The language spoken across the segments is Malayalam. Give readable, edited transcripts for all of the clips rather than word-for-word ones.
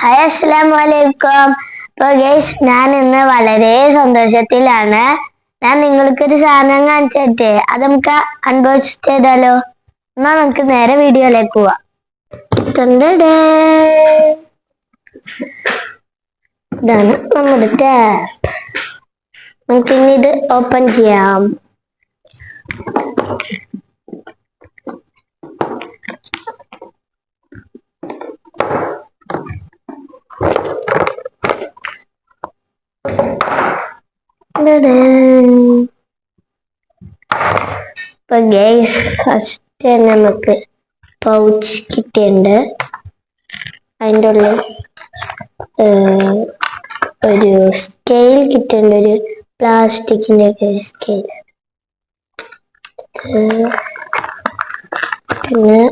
ഹായ് അസ്സലാമു അലൈക്കും. അപ്പൊ ഗൈസ്, ഞാൻ ഇന്ന് വളരെ സന്തോഷത്തിലാണ്. ഞാൻ നിങ്ങൾക്കൊരു സാധനം കാണിച്ചിട്ട് അത് നമുക്ക് അൺബോക്സ് ചെയ്താലോ? എന്നാ നമുക്ക് നേരെ വീഡിയോയിലേക്ക് പോവാം. തണ്ടടേ, ഇതാണ് നമ്മുടെ ടാപ്പ്. നമുക്കിനി ഇത് ഓപ്പൺ ചെയ്യാം. ഇപ്പൊ ഗൈസ്, ഫസ്റ്റ് നമുക്ക് പൗച്ച് കിട്ടിയിട്ടുണ്ട്. അതിൻ്റെ ഉള്ളിൽ ഒരു സ്കെയിൽ കിട്ടിയിട്ടുണ്ട്, ഒരു പ്ലാസ്റ്റിക്കിന്റെ ഒക്കെ സ്കെയിൽ. പിന്നെ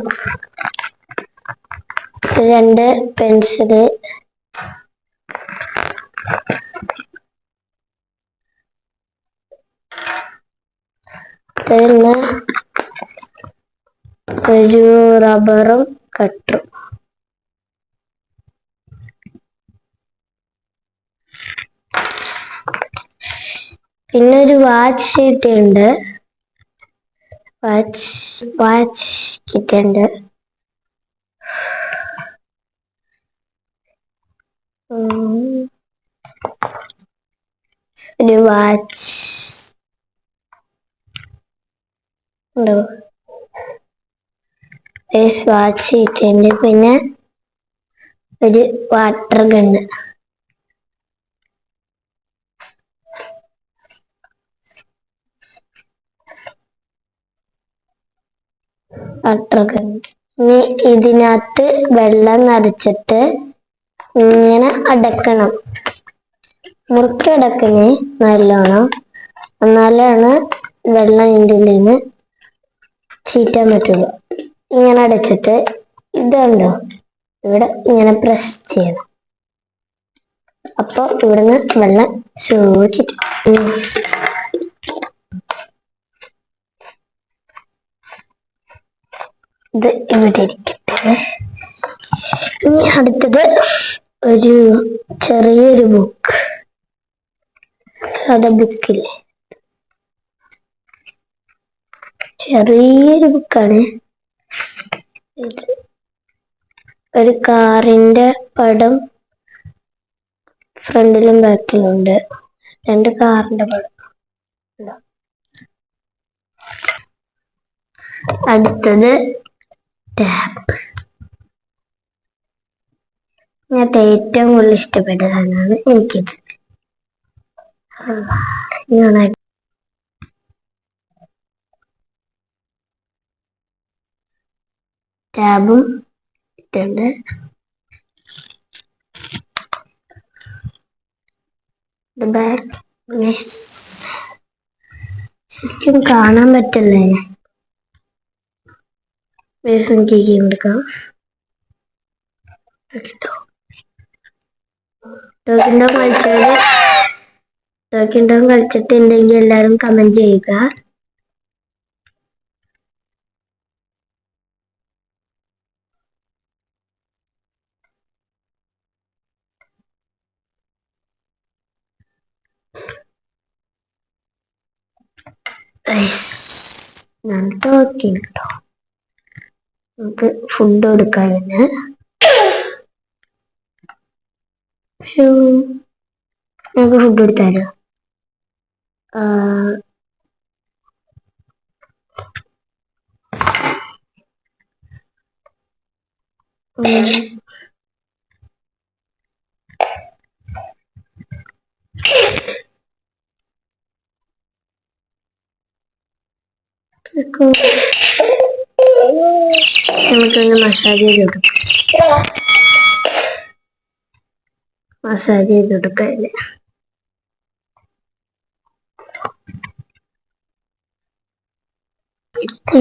രണ്ട് പെൻസില്, പിന്നെ ഒരു റബ്ബറും കട്ടറും. പിന്നെ ഒരു വാച്ച് കിട്ടിയിട്ടുണ്ട്. വാച്ച് കിട്ടിയിട്ടുണ്ട്. ഒരു വാച്ച് ഉണ്ടോ? വാച്ച് കിട്ടിയിട്ടുണ്ട്. പിന്നെ ഒരു വാട്ടർ ഗണ്ണ്. ഇനി ഇതിനകത്ത് വെള്ളം നിറച്ചിട്ട് ഇങ്ങനെ അടക്കണം. മുറുക്കി അടക്കണേ നല്ലോണം, എന്നാലാണ് വെള്ളം ഇതിൻ്റെ ഉള്ളിൽ നിന്ന് ചീറ്റാൻ പറ്റുള്ളൂ. ഇങ്ങനെ അടച്ചിട്ട് ഇതുണ്ടോ, ഇവിടെ ഇങ്ങനെ പ്രസ് ചെയ്യണം. അപ്പൊ ഇവിടുന്ന് വെള്ളം ചീറ്റും. ഇത് ഇവിടെ ഇരിക്കട്ടെ. ഇനി അടുത്തത് ഒരു ചെറിയൊരു ബുക്ക്. സാധാ ബുക്കില്ലേ, ചെറിയൊരു ബുക്കാണ് ഇത്. ഒരു കാറിന്റെ പടം ഫ്രണ്ടിലും ബാക്കിലും ഉണ്ട്. രണ്ട് കാറിന്റെ പടം. അടുത്തത് ടാപ്പ്. ഞാൻ ഏറ്റവും കൂടുതൽ ഇഷ്ടപ്പെട്ട സാധനമാണ് എനിക്കിത്. ടാബും ഇട്ടുണ്ട്. ശരിക്കും കാണാൻ പറ്റല്ലേ? എടുക്കാം. കളിച്ചിട്ട് ഉണ്ടെങ്കിൽ എല്ലാരും കമന്റ് ചെയ്യുക. ഞാൻ ടോക്കി കേട്ടോ. നമുക്ക് ഫുഡ് കൊടുക്കാൻ തന്നെ. നമുക്ക് ഫുഡ് കൊടുത്താലോ? നമുക്കൊന്ന് മസാജ് ചെയ്ത് കൊടുക്കല്ലേ.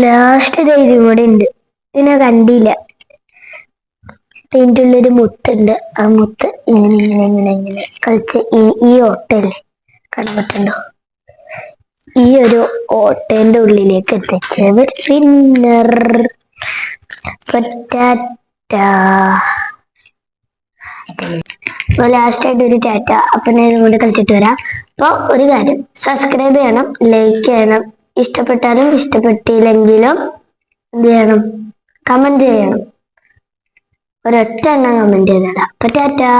ലാസ്റ്റ് ധൈര്യം കൂടെ ഉണ്ട്. ഇതിനെ കണ്ടില്ല. ഇതിൻ്റെ ഉള്ളൊരു മുത്തുണ്ട്. ആ മുത്ത് ഇങ്ങനെ ഇങ്ങനെ ഇങ്ങനെ ഇങ്ങനെ കളിച്ച് ഈ ഓട്ടല്ലേ കണ്ടിട്ടുണ്ടോ? ഈ ഒരു ഓട്ടേന്റെ ഉള്ളിലേക്ക് എത്തിച്ചത് വിന്നർ. പൊറ്റാറ്റ. അപ്പൊ ലാസ്റ്റ് ആയിട്ട് ഒരു ടാറ്റ. അപ്പൊ ഞാൻ ഇതും കൊണ്ട് കളിച്ചിട്ട് വരാം. അപ്പൊ ഒരു കാര്യം, സബ്സ്ക്രൈബ് ചെയ്യണം, ലൈക്ക് ചെയ്യണം, ഇഷ്ടപ്പെട്ടാലും ഇഷ്ടപ്പെട്ടില്ലെങ്കിലും എന്ത് ചെയ്യണം, കമന്റ് ചെയ്യണം. ഒരൊറ്റ എണ്ണം കമന്റ് ചെയ്തടാ. അപ്പൊ ടാറ്റാ.